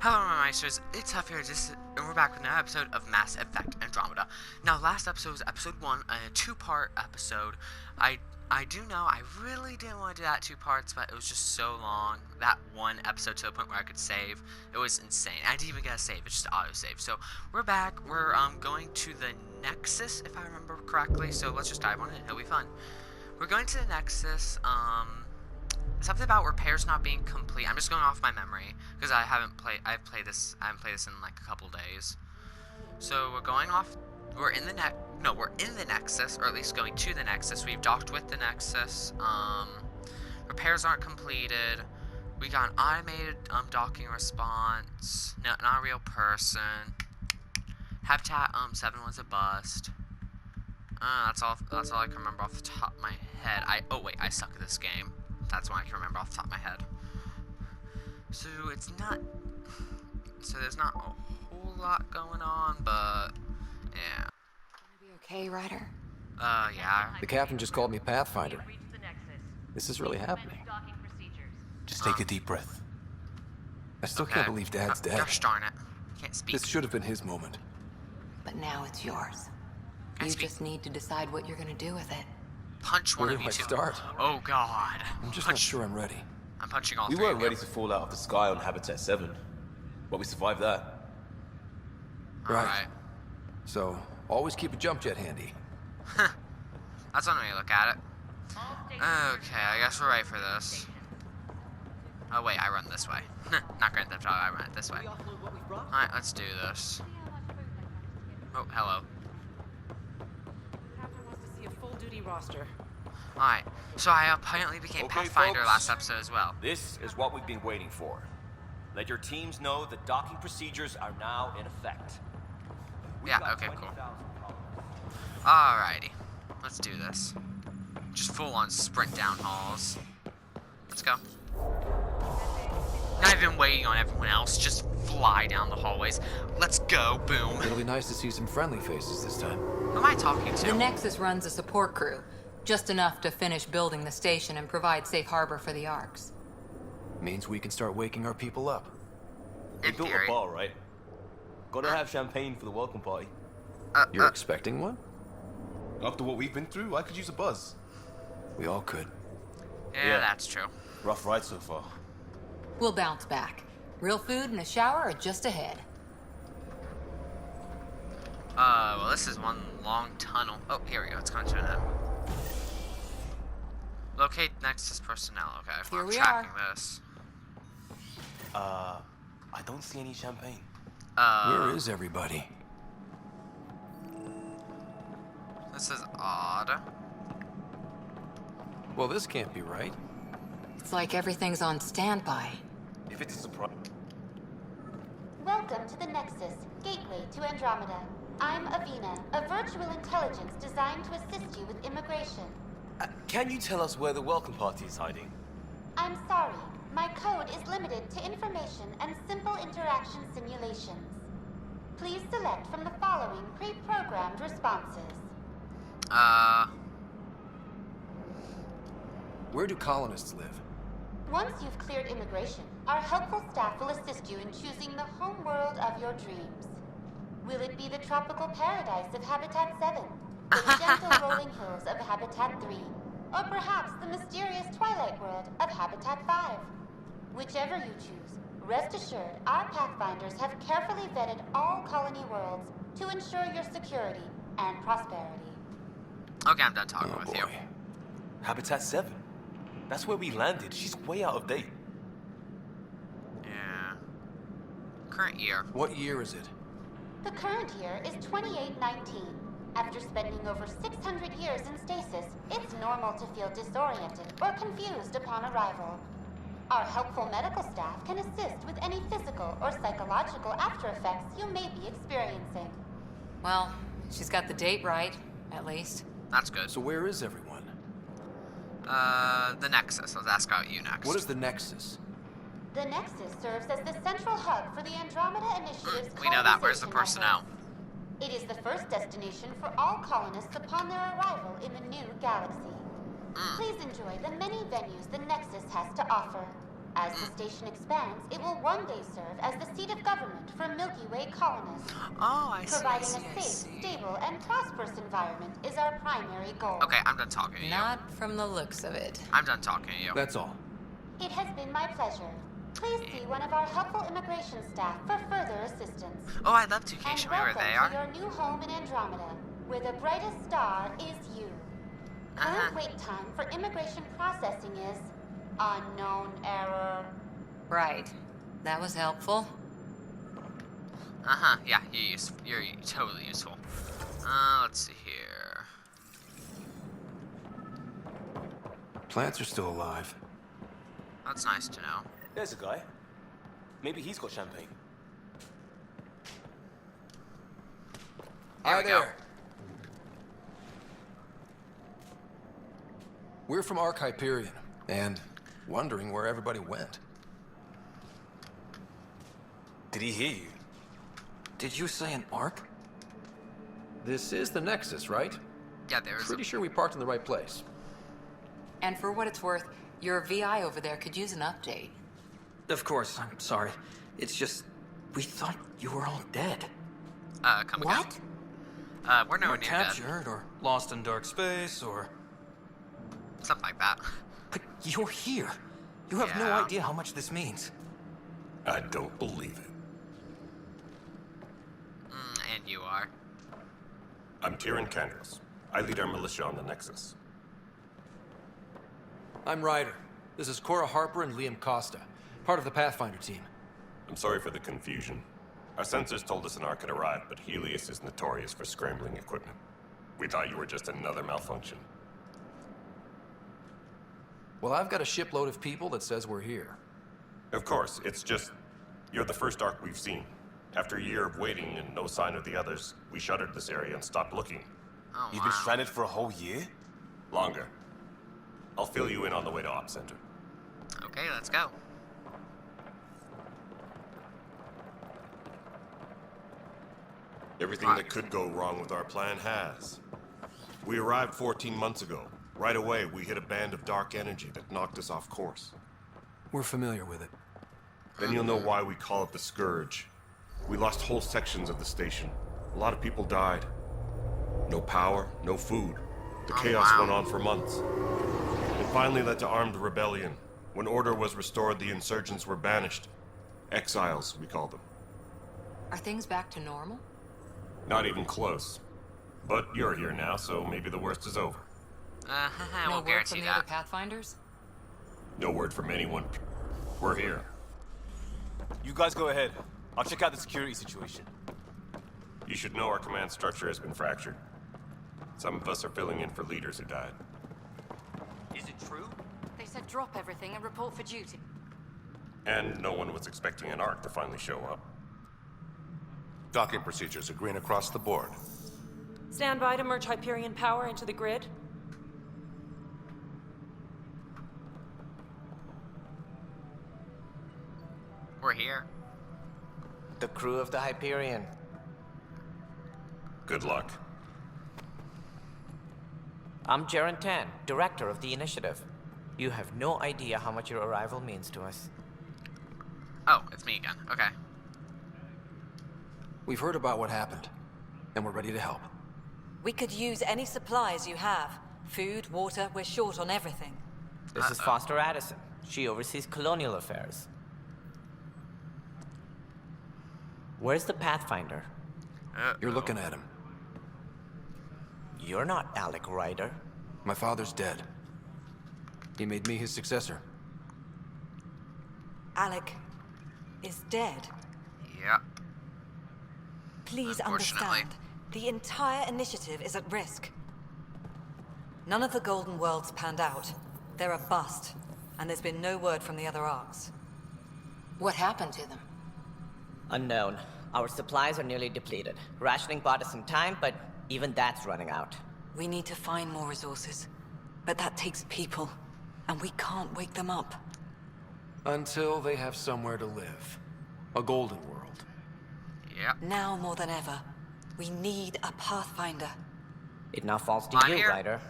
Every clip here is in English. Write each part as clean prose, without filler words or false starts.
Hello, my Meisters, it's Huff here, and we're back with another episode of Mass Effect Andromeda. Now, last episode was episode 1, a 2-part episode. I do know, I really didn't want to do that 2 parts, but it was just so long. That one episode to the point where I could save, it was insane. I didn't even get a save, it's just auto-save. So, we're back, we're going to the Nexus, if I remember correctly, so let's just dive on it, it'll be fun. We're going to the Nexus, something about repairs not being complete. I'm just going off my memory because I haven't played this in like a couple days. So we're going off. We're in the Nexus, or at least going to the Nexus. We've docked with the Nexus. Repairs aren't completed. We got an automated docking response. No, not a real person. Habitat 7 was a bust. That's all I can remember off the top of my head. I suck at this game. That's what I can remember off the top of my head. So there's not a whole lot going on, but yeah. Gonna be okay, Ryder? Yeah. The captain just called me Pathfinder. This is really happening. Just take a deep breath. I still can't believe Dad's dead. Gosh darn it. Can't speak. This should have been his moment. But now it's yours. You just need to decide what you're gonna do with it. Punch one Where of do you I two. start? Oh god. I'm just not sure I'm ready. I'm punching all We three weren't of you. ready to fall out of the sky on Habitat 7, but we survived that. Right. Alright. So, always keep a jump jet handy. That's one way to look at it. Okay, I guess we're ready for this. Oh wait, I run this way. Not Grand Theft Auto, I run it this way. Alright, let's do this. Oh, hello. Captain wants to see a full-duty roster. Alright, so I apparently became Okay, Pathfinder folks. last episode as well. This is what we've been waiting for. Let your teams know that docking procedures are now in effect. We've Yeah, got okay, cool. 20,000 colonists. Alrighty, let's do this. Just full-on sprint down halls. Let's go. Not even waiting on everyone else, just fly down the hallways. Let's go, boom. It'll be nice to see some friendly faces this time. Who am I talking The to? Nexus runs a support crew. Just enough to finish building the station and provide safe harbor for the Arks. Means we can start waking our people up. We In built theory. a bar, right? Gotta have champagne for the welcome party. You're expecting one? After what we've been through, I could use a buzz. We all could. Yeah, that's true. Rough ride so far. We'll bounce back. Real food and a shower are just ahead. Well, this is one long tunnel. Oh, here we go. It's coming to an end. Locate Nexus personnel. Okay, Here I'm we tracking are. this. I don't see any champagne. Where is everybody? This is odd. Well, this can't be right. It's like everything's on standby. If it's a surprise. Welcome to the Nexus, gateway to Andromeda. I'm Avina, a virtual intelligence designed to assist you with immigration. Can you tell us where the welcome party is hiding? I'm sorry, my code is limited to information and simple interaction simulations. Please select from the following pre-programmed responses. Where do colonists live? Once you've cleared immigration, our helpful staff will assist you in choosing the home world of your dreams. Will it be the tropical paradise of Habitat 7, the gentle rolling hills of Habitat 3, or perhaps the mysterious twilight world of Habitat 5? Whichever you choose, rest assured our Pathfinders have carefully vetted all colony worlds to ensure your security and prosperity. Okay, I'm done talking Oh with you. boy. Habitat 7. That's where we landed. She's way out of date. Yeah. Current year. What year is it? The current year is 2819. After spending over 600 years in stasis, it's normal to feel disoriented or confused upon arrival. Our helpful medical staff can assist with any physical or psychological after effects you may be experiencing. Well, she's got the date right, at least. That's good. So where is everyone? The Nexus. Let's ask about you next. What is the Nexus? The Nexus serves as the central hub for the Andromeda Initiative's We know that. Where's the colonization personnel? efforts. It is the first destination for all colonists upon their arrival in the new galaxy. Please enjoy the many venues the Nexus has to offer. As the station expands, it will one day serve as the seat of government for Milky Way colonists. Oh, I see, Providing I a see. safe, stable, and prosperous environment is our primary goal. Okay, I'm done talking to you. Not from the looks of it. I'm done talking to you. That's all. It has been my pleasure. Please see one of our helpful immigration staff for further assistance. Oh, I'd love to. Can you And show me where welcome they to are? your new home in Andromeda, where the brightest star is you. Current wait time for immigration processing is unknown error. Right. That was helpful. Yeah, you're totally useful. Let's see here. Plants are still alive. That's nice to know. There's a guy. Maybe he's got champagne. There we go. We're from Ark Hyperion, and wondering where everybody went. Did he hear you? Did you say an Ark? This is the Nexus, right? Yeah, there's. Pretty sure we parked in the right place. And for what it's worth, your VI over there could use an update. Of course, I'm sorry. It's just, we thought you were all dead. Come again. What? We're nowhere Or near dead. captured, or lost in dark space, or... Something like that. But you're here. You have no Yeah. idea how much this means. I don't believe it. And you are. I'm Tyrion Candros. I lead our militia on the Nexus. I'm Ryder. This is Cora Harper and Liam Costa, part of the Pathfinder team. I'm sorry for the confusion. Our sensors told us an Ark had arrived, but Helios is notorious for scrambling equipment. We thought you were just another malfunction. Well, I've got a shipload of people that says we're here. Of course, it's just... You're the first Ark we've seen. After a year of waiting and no sign of the others, we shuttered this area and stopped looking. Oh, You've been wow. stranded for a whole year? Longer. I'll fill you in on the way to Op Center. Okay, let's go. Everything that could go wrong with our plan has. We arrived 14 months ago. Right away, we hit a band of dark energy that knocked us off course. We're familiar with it. Then you'll know why we call it the Scourge. We lost whole sections of the station. A lot of people died. No power, no food. The chaos went on for months. It finally led to armed rebellion. When order was restored, the insurgents were banished. Exiles, we call them. Are things back to normal? Not even close. But you're here now, so maybe the worst is over. I No won't word guarantee from the that. other Pathfinders? No word from anyone. We're here. You guys go ahead. I'll check out the security situation. You should know our command structure has been fractured. Some of us are filling in for leaders who died. Is it true? They said drop everything and report for duty. And no one was expecting an Ark to finally show up. Docking procedures are green across the board. Stand by to merge Hyperion power into the grid. We're here. The crew of the Hyperion. Good luck. I'm Jaren Tan, director of the initiative. You have no idea how much your arrival means to us. Oh, it's me again. Okay. We've heard about what happened, and we're ready to help. We could use any supplies you have. Food, water, we're short on everything. This is Foster Addison. She oversees colonial affairs. Where's the Pathfinder? You're looking at him. You're not Alec Ryder. My father's dead. He made me his successor. Alec is dead. Yeah. Please Unfortunately. understand, the entire initiative is at risk. None of the Golden Worlds panned out. They're a bust, and there's been no word from the other arcs. What happened to them? Unknown. Our supplies are nearly depleted. Rationing bought us some time, but even that's running out. We need to find more resources, but that takes people, and we can't wake them up. Until they have somewhere to live. A golden world. Yeah. Now more than ever, we need a Pathfinder. It now falls to I'm you, here. Ryder.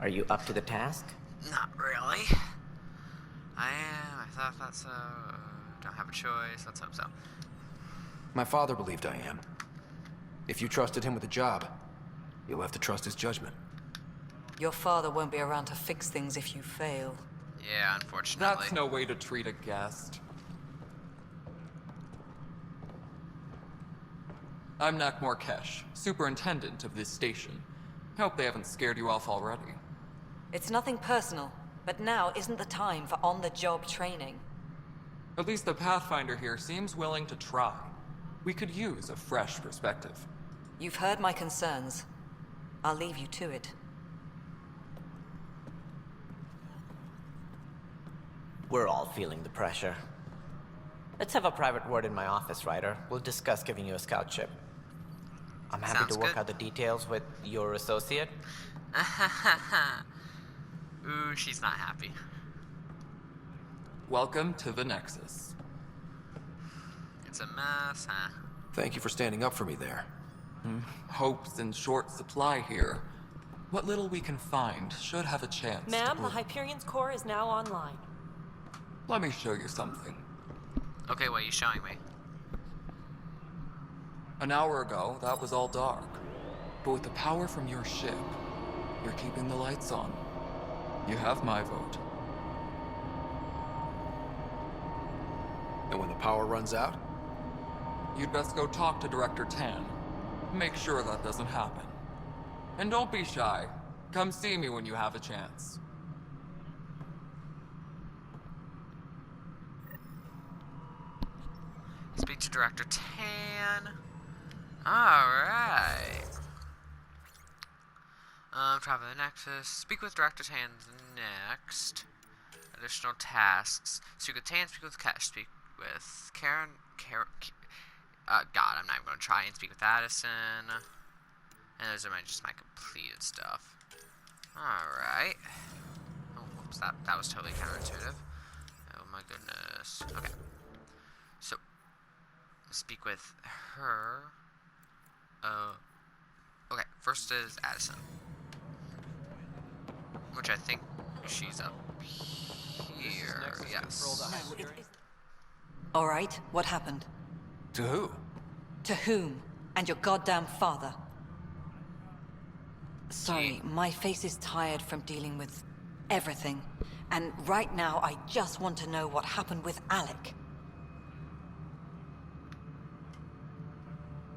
Are you up to the task? Not really. I am. I thought so. Don't have a choice. Let's hope so. My father believed I am. If you trusted him with a job, you'll have to trust his judgment. Your father won't be around to fix things if you fail. Yeah, unfortunately. That's no way to treat a guest. I'm Nakmor Kesh, superintendent of this station. Hope they haven't scared you off already. It's nothing personal, but now isn't the time for on-the-job training. At least the Pathfinder here seems willing to try. We could use a fresh perspective. You've heard my concerns. I'll leave you to it. We're all feeling the pressure. Let's have a private word in my office, Ryder. We'll discuss giving you a scout ship. I'm happy Sounds to work good. out the details with your associate. Ooh, she's not happy. Welcome to the Nexus. It's a mess, huh? Thank you for standing up for me there. Hope's in short supply here. What little we can find should have a chance. Ma'am, the Hyperion's core is now online. Let me show you something. Okay, what are you showing me? An hour ago, that was all dark. But with the power from your ship, you're keeping the lights on. You have my vote. And when the power runs out? You'd best go talk to Director Tan. Make sure that doesn't happen. And don't be shy. Come see me when you have a chance. Speak to Director Tan. Alright. Travel the Nexus. Speak with Director Tan next. Additional tasks. Speak with Tan, speak with Kesh. Speak with Karen. God, I'm not even going to try and speak with Addison. And those are just my completed stuff. Alright. Oh, whoops, that was totally counterintuitive. Oh my goodness. Okay. So, speak with her. Okay, first is Addison. Which I think she's up here. Yes. All right, what happened? To who? To whom? And your goddamn father. Sorry, my face is tired from dealing with everything. And right now, I just want to know what happened with Alec.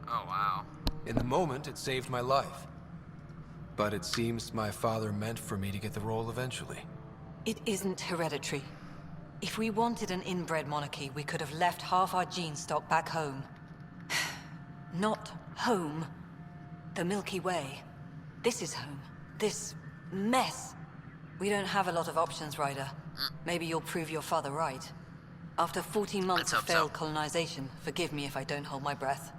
Oh, wow. In the moment, it saved my life. But it seems my father meant for me to get the role eventually. It isn't hereditary. If we wanted an inbred monarchy, we could have left half our gene stock back home. Not home. The Milky Way. This is home. This mess. We don't have a lot of options, Ryder. Maybe you'll prove your father right. After 14 months of failed colonization, forgive me if I don't hold my breath.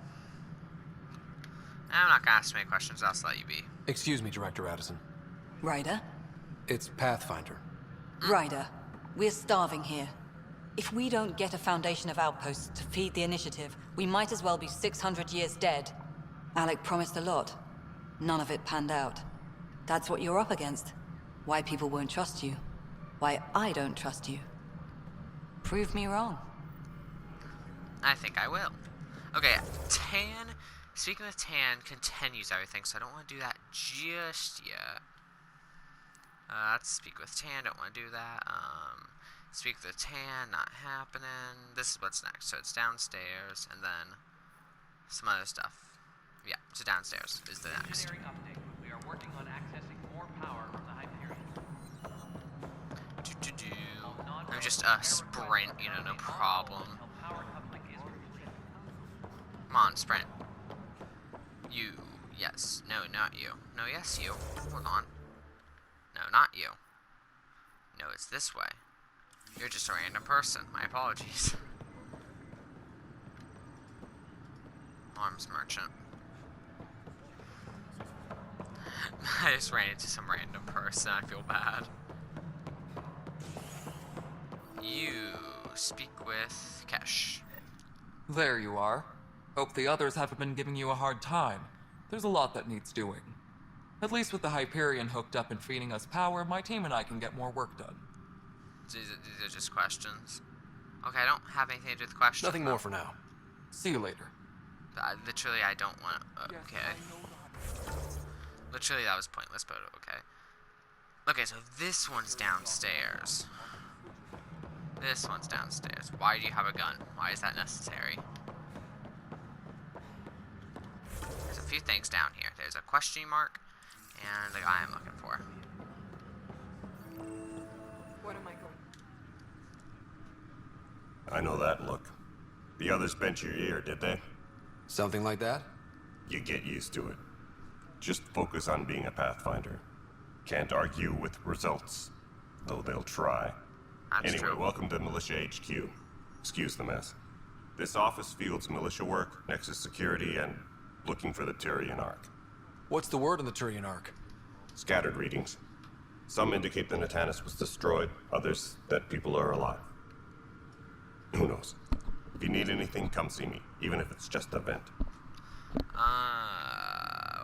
I'm not gonna ask too many questions, I'll just let you be. Excuse me, Director Addison. Ryder? It's Pathfinder. Ryder, we're starving here. If we don't get a foundation of outposts to feed the initiative, we might as well be 600 years dead. Alec promised a lot. None of it panned out. That's what you're up against. Why people won't trust you. Why I don't trust you. Prove me wrong. I think I will. Okay, Tan. Speaking with Tan continues everything, so I don't want to do that just yet. Let's speak with Tan. Don't want to do that. Speak with Tan. Not happening. This is what's next. So it's downstairs, and then some other stuff. Yeah, so downstairs is the next. We are working on accessing more power from the Hyperion. I'm just a sprint, you know, no problem. Come on, sprint. You. Yes. No, not you. No, yes, you. Hold on. No, not you. No, it's this way. You're just a random person. My apologies. Arms merchant. I just ran into some random person. I feel bad. You speak with Kesh. There you are. Hope the others haven't been giving you a hard time. There's a lot that needs doing. At least with the Hyperion hooked up and feeding us power, my team and I can get more work done. These are just questions. Okay, I don't have anything to do with questions. Nothing more for now. See you later. Literally, I don't want. Okay. Literally, that was pointless, but okay. Okay, so this one's downstairs. This one's downstairs. Why do you have a gun? Why is that necessary? There's a few things down here. There's a question mark and the guy I'm looking for. What am I going? I know that look. The others bent your ear, did they? Something like that? You get used to it. Just focus on being a Pathfinder. Can't argue with results, though they'll try. That's anyway, true. welcome to Militia HQ. Excuse the mess. This office fields militia work, Nexus security, and looking for the Tyrian Ark. What's the word on the Turian Ark? Scattered readings. Some indicate the Natanus was destroyed, others that people are alive. Who knows? If you need anything, come see me, even if it's just a vent.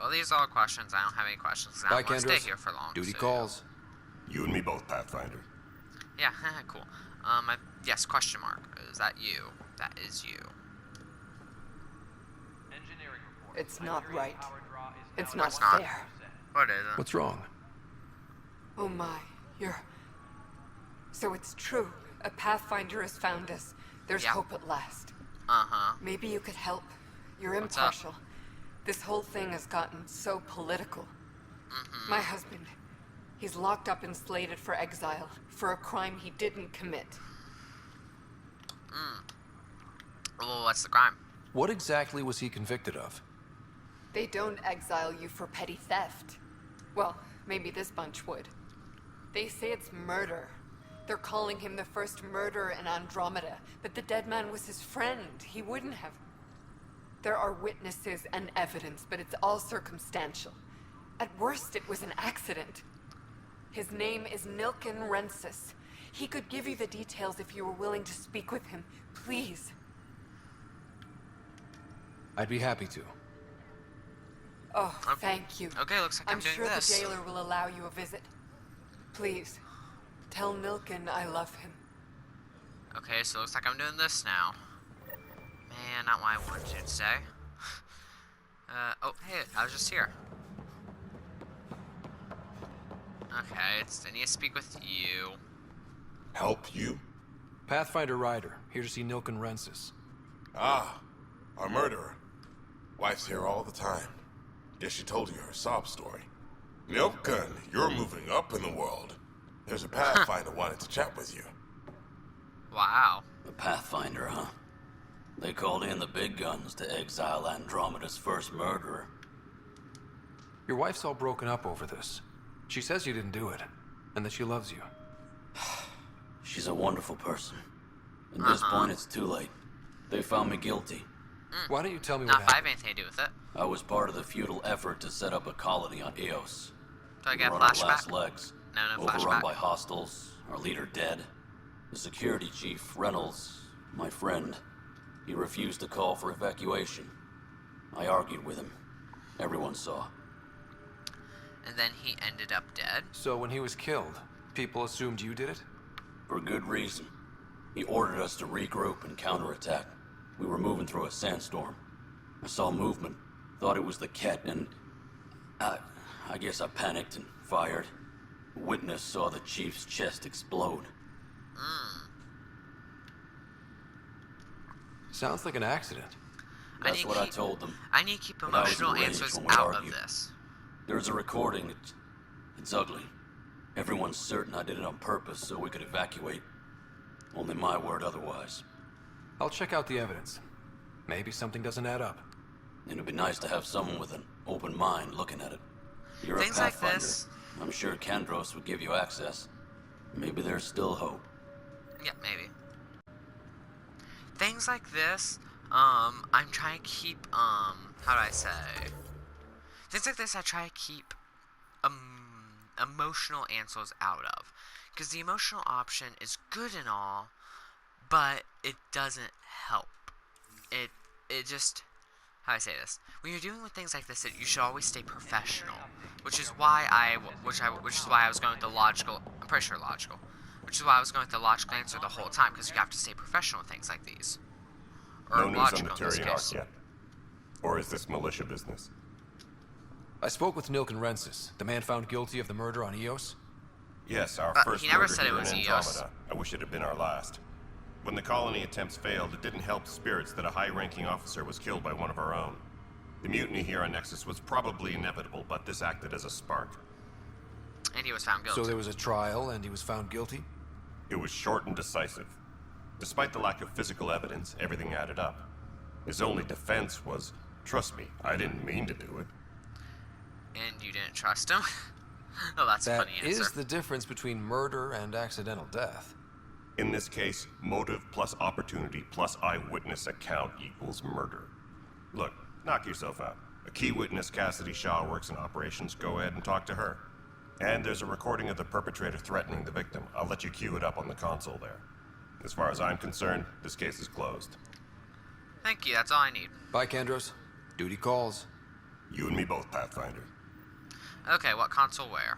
Well, these are all questions. I don't have any questions. I Bye, don't want to Kendros. stay here for long. Duty so- calls. You and me both, Pathfinder. Yeah, cool. Yes, question mark. Is that you? That is you. Engineering report. It's not Hyperion right. power draw is It's now not It's not. fair. What is it? What's wrong? Oh my, you're... So it's true. A Pathfinder has found us. There's Yeah. hope at last. Uh-huh. Maybe you could help. You're What's up? impartial. This whole thing has gotten so political. My husband, he's locked up and slated for exile for a crime he didn't commit. Well, what's the crime? What exactly was he convicted of? They don't exile you for petty theft. Well, maybe this bunch would. They say it's murder. They're calling him the first murderer in Andromeda, but the dead man was his friend. He wouldn't have. There are witnesses and evidence, but it's all circumstantial. At worst, it was an accident. His name is Nilken Rensis. He could give you the details if you were willing to speak with him. Please. I'd be happy to. Oh, thank you. Okay, looks like I'm doing sure this. the jailer will allow you a visit. Please, tell Nilken I love him. Okay, so looks like I'm doing this now. Man, not what I wanted to say. Oh, hey, I was just here. Okay, I need to speak with you. Help you? Pathfinder Ryder, here to see Nilken Rensis. Ah, our murderer. Wife's here all the time. Guess she told you her sob story. Milken, you're moving up in the world. There's a Pathfinder wanted to chat with you. Wow. A Pathfinder, huh? They called in the big guns to exile Andromeda's first murderer. Your wife's all broken up over this. She says you didn't do it, and that she loves you. She's a wonderful person. At this point, it's too late. They found me guilty. Why don't you tell me Not what if I have happened? anything to do with it. I was part of the futile effort to set up a colony on Eos. Do I get a We're on our flashback? last legs. No Overrun flashback. by hostiles, our leader dead. The security chief, Reynolds, my friend, he refused to call for evacuation. I argued with him. Everyone saw. And then he ended up dead. So when he was killed, people assumed you did it? For good reason. He ordered us to regroup and counterattack. We were moving through a sandstorm. I saw movement, thought it was the Ket, and I guess I panicked and fired. A witness saw the chief's chest explode. Sounds like an accident. That's what I told them. I need to keep But I was emotional enraged answers when we out of argued. this. There's a recording. It's ugly. Everyone's certain I did it on purpose so we could evacuate. Only my word otherwise. I'll check out the evidence. Maybe something doesn't add up. It'd be nice to have someone with an open mind looking at it. You're Things a like Pathfinder. this. I'm sure Kendros would give you access. Maybe there's still hope. Yeah, maybe. Things like this, I'm trying to keep, how do I say? Things like this I try to keep, emotional answers out of. Because the emotional option is good and all, but it doesn't help. It just, how do I say this? When you're dealing with things like this, you should always stay professional. Which is why I was going with the logical, I'm pretty sure logical. Which is why I was going with the logical answer the whole time, because you have to stay professional with things like these. Or No news on the logical in this Turian Ark case. yet. Or is this militia business? I spoke with Nilken Rensis, the man found guilty of the murder on Eos. Yes, our first he never murder said it here was in Eos. Andromeda. I wish it had been our last. When the colony attempts failed, it didn't help spirits that a high-ranking officer was killed by one of our own. The mutiny here on Nexus was probably inevitable, but this acted as a spark. And he was found guilty. So there was a trial, and he was found guilty? It was short and decisive. Despite the lack of physical evidence, everything added up. His only defense was, trust me, I didn't mean to do it. And you didn't trust him? Oh, that's a funny answer. That is the difference between murder and accidental death. In this case, motive plus opportunity plus eyewitness account equals murder. Look, knock yourself out. A key witness, Cassidy Shaw, works in operations. Go ahead and talk to her. And there's a recording of the perpetrator threatening the victim. I'll let you cue it up on the console there. As far as I'm concerned, this case is closed. Thank you, that's all I need. Bye, Kandros. Duty calls. You and me both, Pathfinder. Okay, what console where?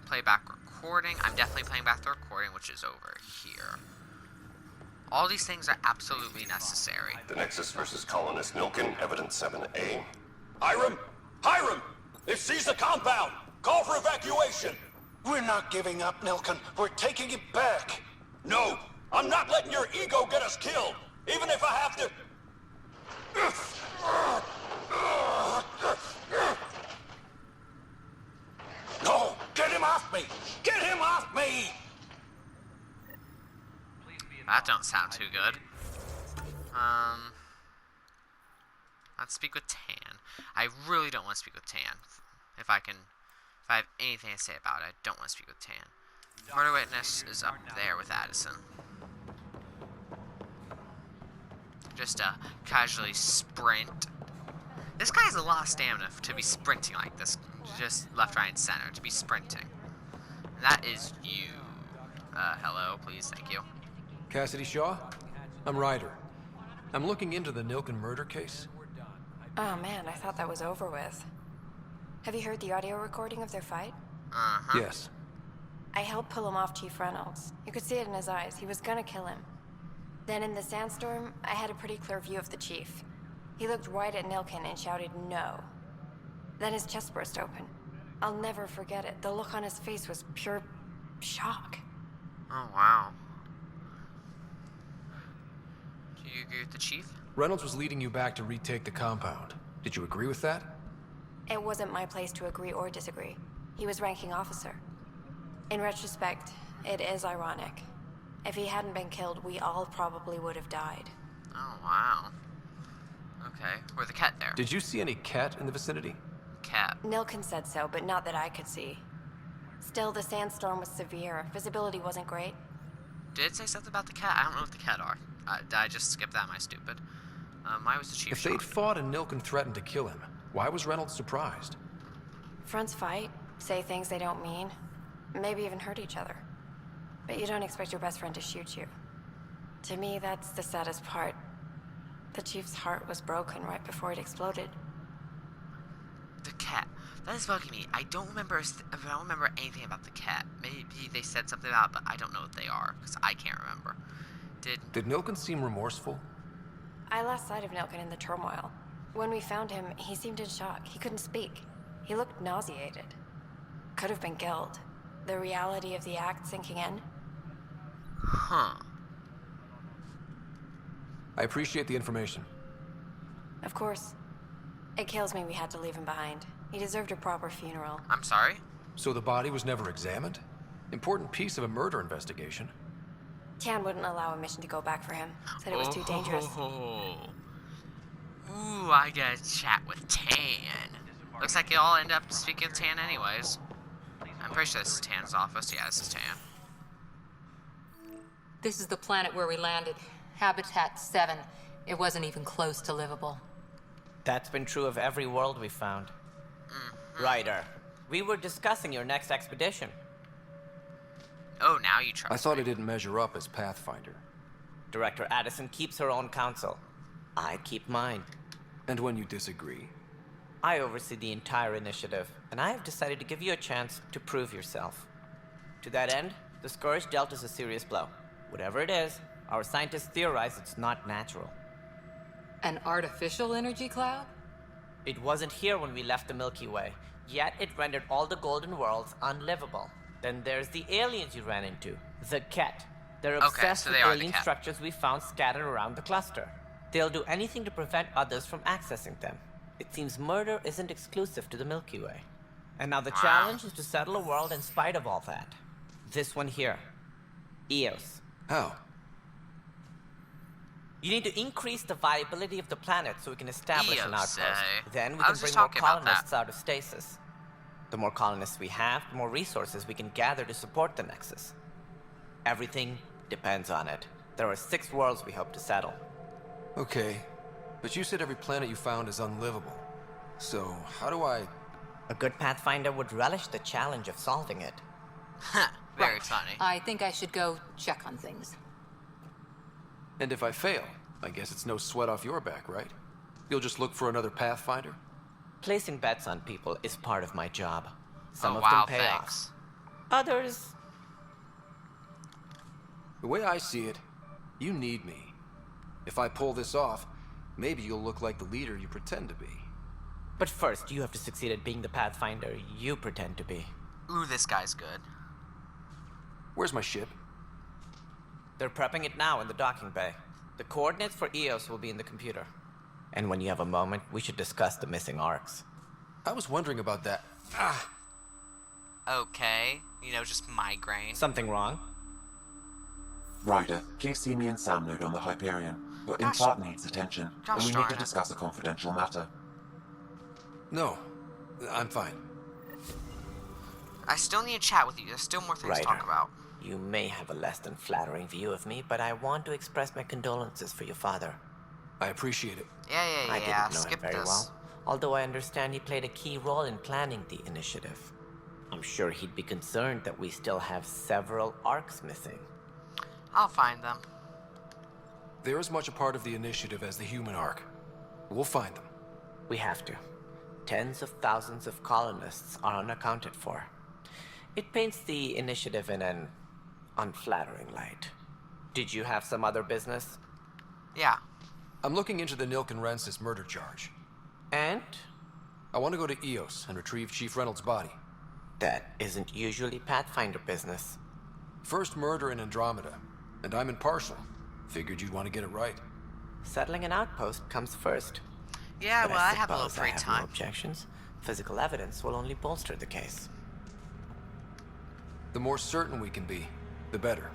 Playback recording. I'm definitely playing back the recording, which is over here. All these things are absolutely necessary. The Nexus versus Colonist Nilken, Evidence 7A. Hiram! Hiram! They've seized the compound! Call for evacuation! We're not giving up, Nilken. We're taking it back. No! I'm not letting your ego get us killed! Even if I have to... No! Get him off me! Get him off me! That don't sound too good. Let's speak with Tan. I really don't want to speak with Tan. If I have anything to say about it, I don't want to speak with Tan. Murder witness is up there with Addison. Just casually sprint. This guy has a lot of stamina to be sprinting like this. Just left, right, and center. To be sprinting. And that is you. Hello, please, thank you. Cassidy Shaw? I'm Ryder. I'm looking into the Nilken murder case. Oh man, I thought that was over with. Have you heard the audio recording of their fight? Uh-huh. Yes. I helped pull him off Chief Reynolds. You could see it in his eyes. He was gonna kill him. Then in the sandstorm, I had a pretty clear view of the Chief. He looked right at Nilken and shouted no. Then his chest burst open. I'll never forget it. The look on his face was pure shock. Oh, wow. Do you agree with the Chief? Reynolds was leading you back to retake the compound. Did you agree with that? It wasn't my place to agree or disagree. He was ranking officer. In retrospect, it is ironic. If he hadn't been killed, we all probably would have died. Oh, wow. Okay, were the Ket there? Did you see any Ket in the vicinity? Ket. Nilken said so, but not that I could see. Still, the sandstorm was severe. Visibility wasn't great. Did it say something about the Ket? I don't know what the Ket are. Did I just skip that? Am I stupid? Why was the Chief If they'd fought and Nilken threatened to kill him, why was Reynolds surprised? Fronts fight, say things they don't mean, maybe even hurt each other. But you don't expect your best friend to shoot you. To me, that's the saddest part. The Chief's heart was broken right before it exploded. The Ket. That is bugging me. I don't remember anything about the Ket. Maybe they said something about it, but I don't know what they are, because I can't remember. Did Nilken seem remorseful? I lost sight of Nilken in the turmoil. When we found him, he seemed in shock. He couldn't speak. He looked nauseated. Could have been guilt. The reality of the act sinking in. Huh. I appreciate the information. Of course. It kills me we had to leave him behind. He deserved a proper funeral. I'm sorry? So the body was never examined? Important piece of a murder investigation. Tan wouldn't allow a mission to go back for him. Said it was too dangerous. Ooh, I gotta chat with Tan. Looks like you all end up speaking with Tan anyways. I'm pretty sure this is Tan's office. Yeah, this is Tan. This is the planet where we landed. Habitat 7. It wasn't even close to livable. That's been true of every world we found. Ryder, we were discussing your next expedition. Oh, now you trust I thought I didn't measure up as Pathfinder. Director Addison keeps her own counsel. I keep mine. And when you disagree? I oversee the entire initiative, and I have decided to give you a chance to prove yourself. To that end, The Scourge dealt us a serious blow. Whatever it is, our scientists theorize it's not natural. An artificial energy cloud? It wasn't here when we left the Milky Way, yet it rendered all the golden worlds unlivable. Then there's the aliens you ran into, the Ket. They're obsessed with alien structures we found scattered around the cluster. They'll do anything to prevent others from accessing them. It seems murder isn't exclusive to the Milky Way. And now the challenge is to settle a world in spite of all that. This one here. Eos. How? You need to increase the viability of the planet so we can establish an outpost. Then we I can was bring just more talking about colonists out of stasis. The more colonists we have, the more resources we can gather to support the Nexus. Everything depends on it. There are 6 worlds we hope to settle. Okay, but you said every planet you found is unlivable. So, how do I... A good Pathfinder would relish the challenge of solving it. Very funny. I think I should go check on things. And if I fail, I guess it's no sweat off your back, right? You'll just look for another Pathfinder? Placing bets on people is part of my job. Some of wow, them pay off. Others... The way I see it, you need me. If I pull this off, maybe you'll look like the leader you pretend to be. But first, you have to succeed at being the Pathfinder you pretend to be. Ooh, this guy's good. Where's my ship? They're prepping it now in the docking bay. The coordinates for Eos will be in the computer. And when you have a moment, we should discuss the missing arcs. I was wondering about that. Okay. You know, just migraine. Something wrong? Ryder, please see me and Sam Node on the Hyperion. Your implant needs attention, and we need to discuss a confidential matter. No, I'm fine. I still need to chat with you. There's still more things to talk about. You may have a less than flattering view of me, but I want to express my condolences for your father. I appreciate it. Yeah. I didn't know him very well, although I understand he played a key role in planning the initiative. I'm sure he'd be concerned that we still have several arcs missing. I'll find them. They're as much a part of the initiative as the human arc. We'll find them. We have to. Tens of thousands of colonists are unaccounted for. It paints the initiative in an unflattering light. Did you have some other business? Yeah. I'm looking into the Nilk and Rensis murder charge. And? I want to go to Eos and retrieve Chief Reynolds' body. That isn't usually Pathfinder business. First murder in Andromeda, and I'm impartial. Figured you'd want to get it right. Settling an outpost comes first. Yeah, but well, I have a little suppose free I have time. No objections. Physical evidence will only bolster the case. The more certain we can be, the better.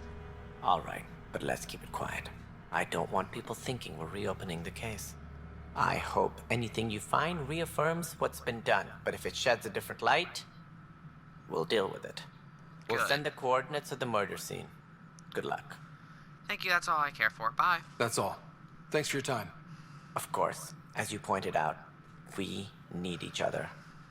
All right, but let's keep it quiet. I don't want people thinking we're reopening the case. I hope anything you find reaffirms what's been done, but if it sheds a different light, we'll deal with it. We'll send the coordinates of the murder scene. Good luck. Thank you, that's all I care for. Bye. That's all. Thanks for your time. Of course, as you pointed out, we need each other.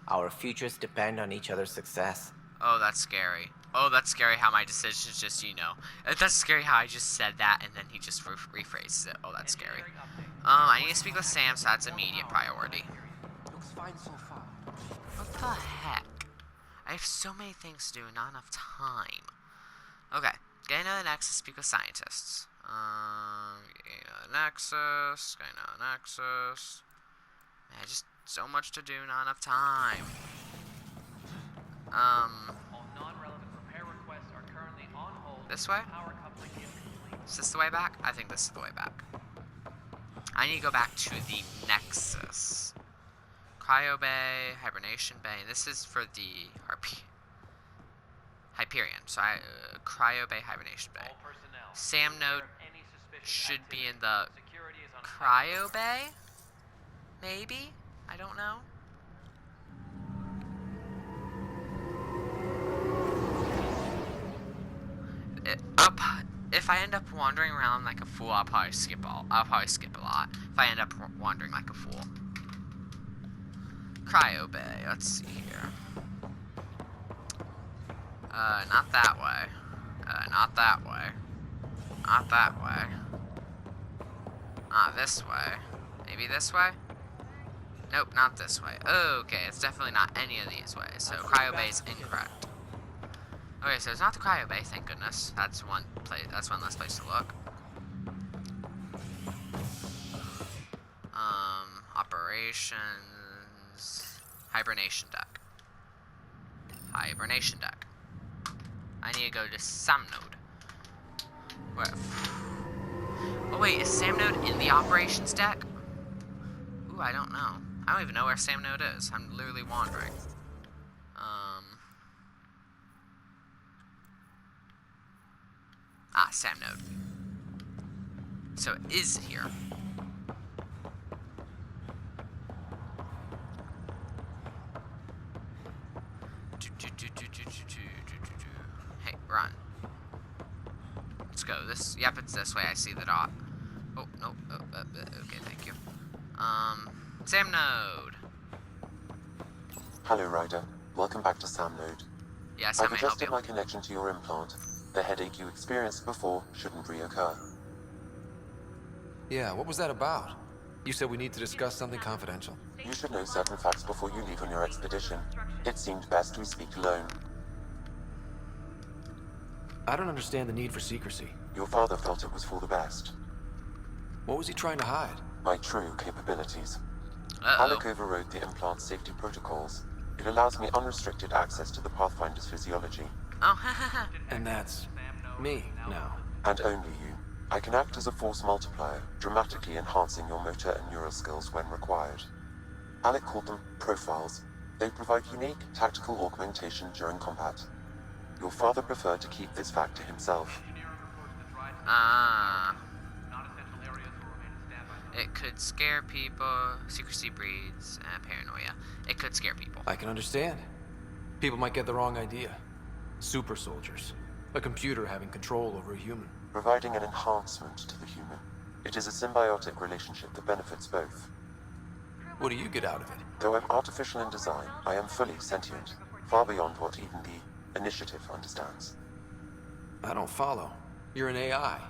Our futures depend on each other's success. Oh, that's scary. Oh, that's scary how my decisions just, you know. That's scary how I just said that and then he just rephrases it. Oh, that's scary. I need to speak with Sam, so that's immediate priority. Looks fine so far. What the heck? I have so many things to do, not enough time. Okay, get into the Nexus, speak with scientists. Get into the Nexus, get into the Nexus. Man, just so much to do, not enough time. All non-relevant repair requests are currently on hold. This way? Power coupling is complete. Is this the way back? I think this is the way back. I need to go back to the Nexus. Cryo Bay, Hibernation Bay. This is for the Hyperion. So Cryo Bay, Hibernation Bay. Sam Node should be in the Cryo Bay? Maybe? I don't know. If I end up wandering around like a fool, I'll probably skip a lot. If I end up wandering like a fool. Cryo Bay, let's see here. Not that way. Not that way. Not that way. Not this way. Maybe this way? Nope, not this way. Okay, it's definitely not any of these ways, so Cryo Bay is incorrect. Okay, Okay, so it's not the cryo bay, thank goodness. That's one place. That's one less place to look. Operations. Hibernation deck. Hibernation deck. I need to go to Sam node. Where? Oh wait, is Sam node in the operations deck? Ooh, I don't know. I don't even know where Sam node is. I'm literally wandering. Sam node. So it is here. Hey, run. Let's go. Yep, it's this way. I see the dot. Oh, no. Okay, thank you. Sam node. Hello, Ryder. Welcome back to Sam node. Yes, I've adjusted my connection to your implant. The headache you experienced before shouldn't reoccur. Yeah, what was that about? You said we need to discuss something confidential. You should know certain facts before you leave on your expedition. It seemed best we speak alone. I don't understand the need for secrecy. Your father felt it was for the best. What was he trying to hide? My true capabilities. Uh-oh. Alec overrode the implant's safety protocols. It allows me unrestricted access to the Pathfinder's physiology. Oh, and that's me now. And only you. I can act as a force multiplier, dramatically enhancing your motor and neural skills when required. Alec called them profiles. They provide unique tactical augmentation during combat. Your father preferred to keep this fact to himself. It could scare people. Secrecy breeds paranoia. It could scare people. I can understand. People might get the wrong idea. Super soldiers. A computer having control over a human. Providing an enhancement to the human. It is a symbiotic relationship that benefits both. What do you get out of it? Though I'm artificial in design, I am fully sentient. Far beyond what even the Initiative understands. I don't follow. You're an AI.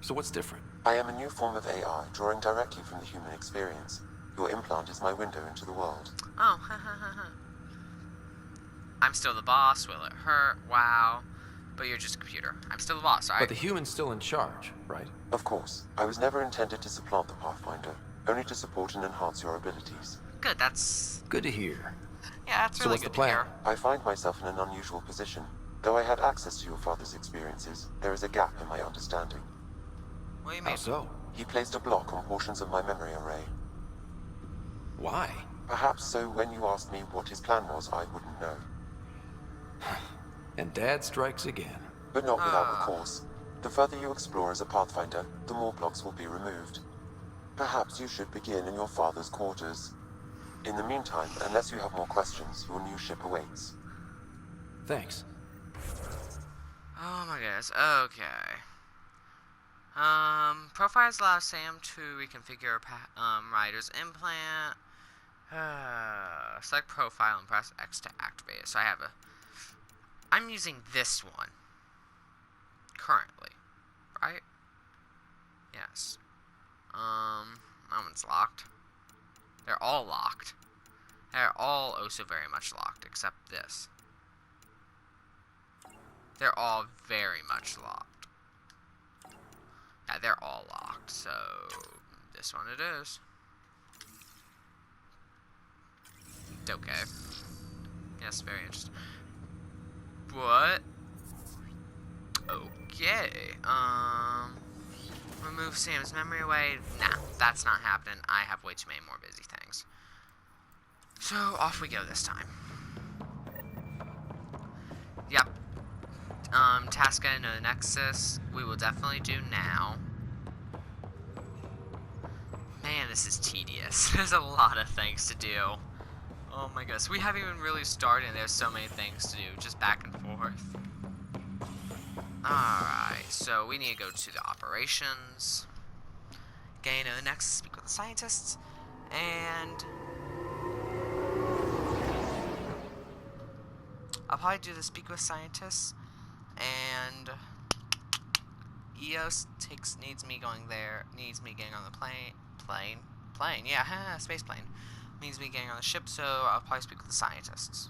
So what's different? I am a new form of AI, drawing directly from the human experience. Your implant is my window into the world. Oh, I'm still the boss. Will it hurt? Wow. But you're just a computer. I'm still the boss, right? But the human's still in charge, right? Of course. I was never intended to supplant the Pathfinder, only to support and enhance your abilities. Good, that's... Good to hear. Yeah, that's really so what's good the plan? to hear. I find myself in an unusual position. Though I had access to your father's experiences, there is a gap in my understanding. What do you mean? How so? He placed a block on portions of my memory array. Why? Perhaps so when you asked me what his plan was, I wouldn't know. And Dad strikes again. But not without recourse. The further you explore as a Pathfinder, the more blocks will be removed. Perhaps you should begin in your father's quarters. In the meantime, unless you have more questions, your new ship awaits. Thanks. Oh my goodness, okay. Profiles allow Sam to reconfigure Ryder's implant. Select profile and press X to activate it. So I'm using this one. Currently. Right? Yes. That one's locked. They're all locked. They're all oh so very much locked, except this. They're all very much locked. Yeah, they're all locked, so this one it is. Okay. Yes, very interesting. What? Okay. Remove Sam's memory away. Nah, that's not happening. I have way too many more busy things. So, off we go this time. Yep. Tasca no Nexus, we will definitely do now. Man, this is tedious. There's a lot of things to do. Oh my gosh, we haven't even really started and there's so many things to do, just back and forth. Alright, so we need to go to the operations. Gain no Nexus, speak with the scientists, and... I'll probably do the speak with scientists, and EOS needs me going there, needs me getting on the plane, yeah, space plane, needs me getting on the ship, so I'll probably speak with the scientists.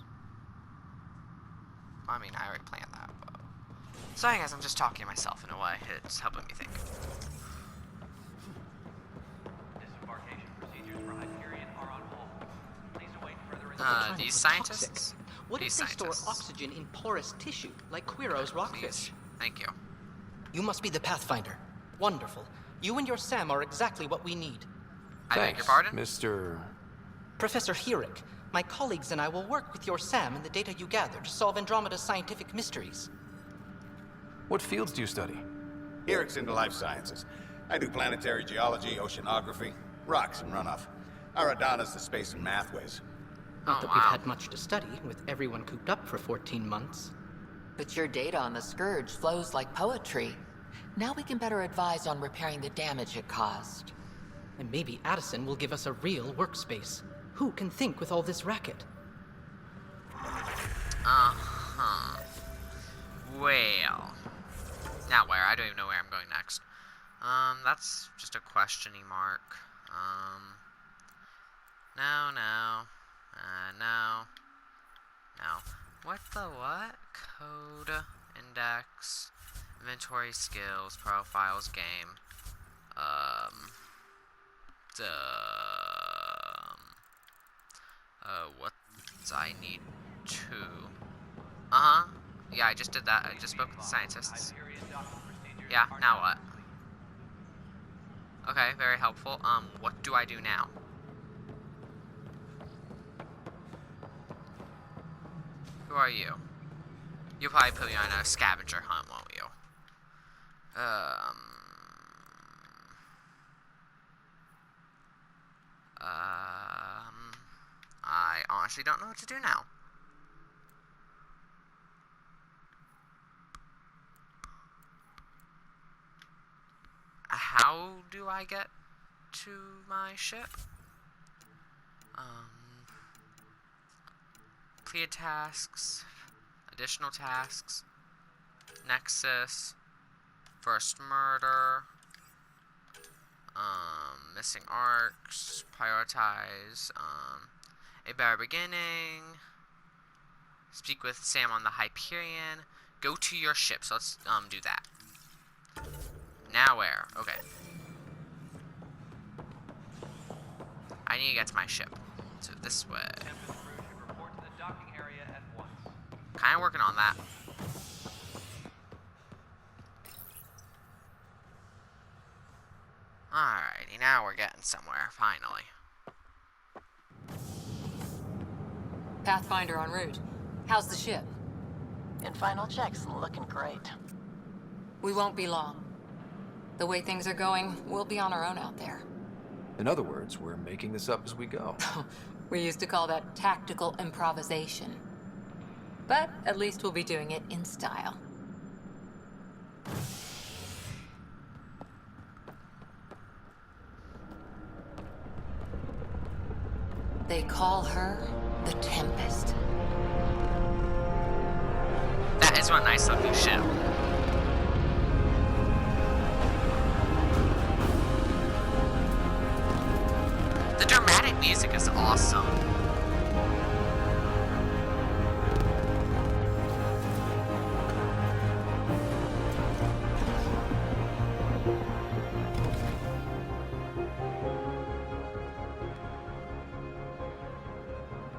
I mean, I already planned that, but... So I guess I'm just talking to myself in a way. It's helping me think. Disembarkation procedures for Hyperion are on hold. Please await further These scientists? What These if they store scientists. oxygen in porous tissue, like Quiro's rockfish? Thank you. You must be the Pathfinder. Wonderful. You and your Sam are exactly what we need. I beg your pardon? Mr. Professor Herrick, my colleagues and I will work with your Sam and the data you gather to solve Andromeda's scientific mysteries. What fields do you study? Herrick's into life sciences. I do planetary geology, oceanography, rocks and runoff. Aradana's the space and math whiz. Not that we've had much to study, with everyone cooped up for 14 months. But your data on the Scourge flows like poetry. Now we can better advise on repairing the damage it caused. And maybe Addison will give us a real workspace. Who can think with all this racket? Uh-huh. Well... Now where? I don't even know where I'm going next. That's just a questioning mark. No. What the what? Code, index, inventory, skills, profiles, game. What I need to... Yeah, I just did that. I just spoke with the scientists. Yeah, now what? Okay, very helpful. What do I do now? Who are you? You'll probably put me on a scavenger hunt, won't you? I honestly don't know what to do now. How do I get to my ship? Clear tasks, additional tasks, Nexus, first murder, missing arcs, prioritize, a better beginning, speak with Sam on the Hyperion, go to your ship. So let's do that. Now where? Okay. I need to get to my ship. So this way. Kinda working on that. Alrighty, now we're getting somewhere, finally. Pathfinder en route. How's the ship? In final checks, looking great. We won't be long. The way things are going, we'll be on our own out there. In other words, we're making this up as we go. We used to call that tactical improvisation. But at least we'll be doing it in style. They call her the Tempest. That is one nice looking ship. The dramatic music is awesome.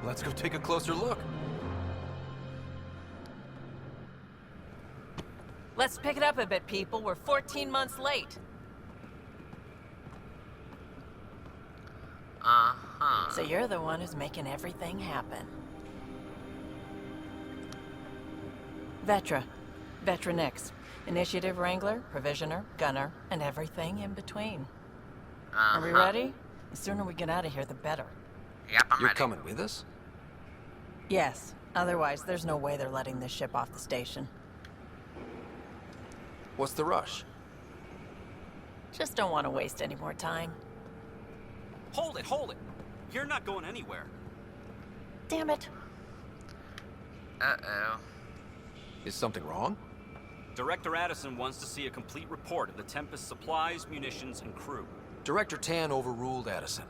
Let's go take a closer look. Let's pick it up a bit, people. We're 14 months late. Uh-huh. So you're the one who's making everything happen. Vetra. Vetronix. Initiative Wrangler, Provisioner, Gunner, and everything in between. Are we ready? The sooner we get out of here, the better. Yep, I'm You're ready. coming with us? Yes. Otherwise, there's no way they're letting this ship off the station. What's the rush? Just don't want to waste any more time. Hold it, hold it. You're not going anywhere. Damn it. Uh-oh. Is something wrong? Director Addison wants to see a complete report of the Tempest's supplies, munitions, and crew. Director Tan overruled Addison.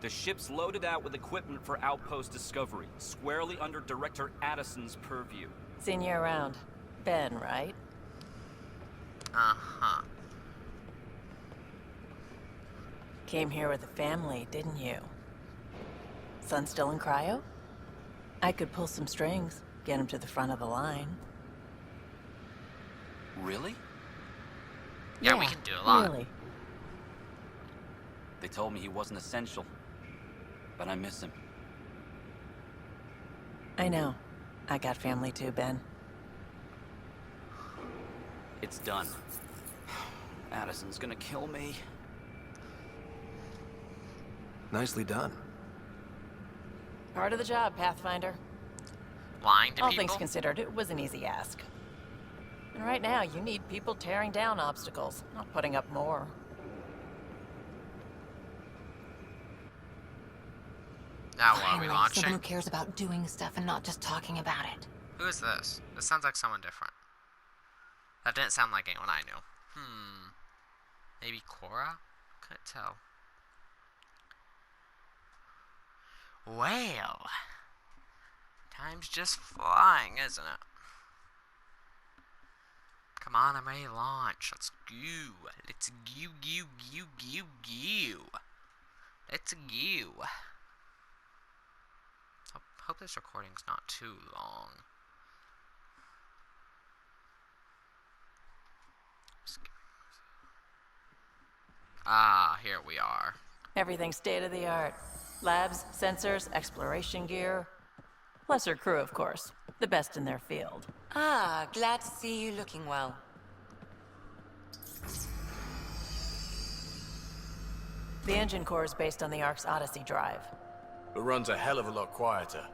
The ship's loaded out with equipment for outpost discovery, squarely under Director Addison's purview. Seen you around. Ben, right? Uh-huh. Came here with a family, didn't you? Son still in cryo? I could pull some strings, get him to the front of the line. Really? Yeah, we can do a lot. Really. They told me he wasn't essential, but I miss him. I know. I got family too, Ben. It's done. Addison's gonna kill me. Nicely done. Part of the job, Pathfinder. Lying to All people? things considered, it was an easy ask. And right now, you need people tearing down obstacles, not putting up more. Now what, are we Finally, launching? someone who cares about doing stuff and not just talking about it. Who is this? This sounds like someone different. That didn't sound like anyone I knew. Maybe Cora? Couldn't tell. Well, time's just flying, isn't it? Come on, I'm ready to launch. Let's go. Let's go. Let's go. Hope this recording's not too long. Ah, here we are. Everything's state-of-the-art. Labs, sensors, exploration gear. Plus her crew, of course. The best in their field. Ah, glad to see you looking well. The engine core is based on the Ark's Odyssey drive. It runs a hell of a lot quieter.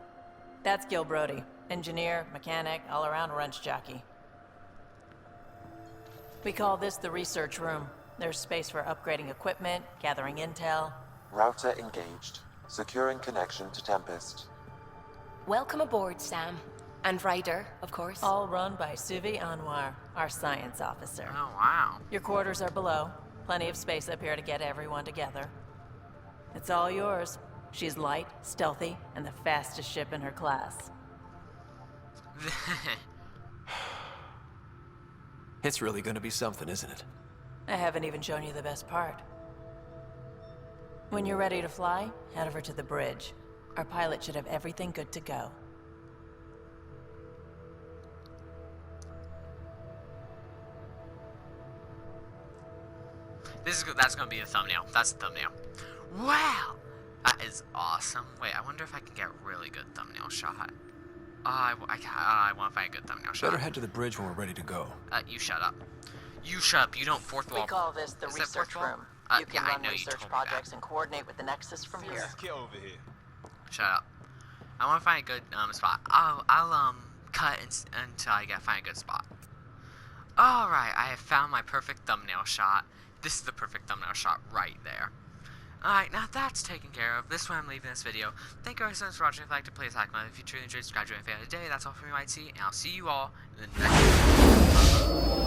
That's Gil Brody. Engineer, mechanic, all-around wrench jockey. We call this the research room. There's space for upgrading equipment, gathering intel. Router engaged. Securing connection to Tempest. Welcome aboard, Sam. And Ryder, of course. All run by Suvi Anwar, our science officer. Oh, wow. Your quarters are below. Plenty of space up here to get everyone together. It's all yours. She's light, stealthy, and the fastest ship in her class. It's really gonna be something, isn't it? I haven't even shown you the best part. When you're ready to fly, head over to the bridge. Our pilot should have everything good to go. That's gonna be the thumbnail. That's the thumbnail. Wow! That is awesome. Wait, I wonder if I can get a really good thumbnail shot. I want to find a good thumbnail shot. Better head to the bridge when we're ready to go. You shut up. You shut up. You don't fourth wall. We call this the research room. You can run research projects and coordinate with the Nexus from here. Over here. Shut up. I want to find a good spot. I'll cut until I find a good spot. All right, I have found my perfect thumbnail shot. This is the perfect thumbnail shot right there. Alright, now that's taken care of. This is where I'm leaving this video. Thank you guys so much for watching. If you'd like to please like, if you truly enjoyed, subscribe, join the fan today. That's all for me, Mighty, and I'll see you all in the next video.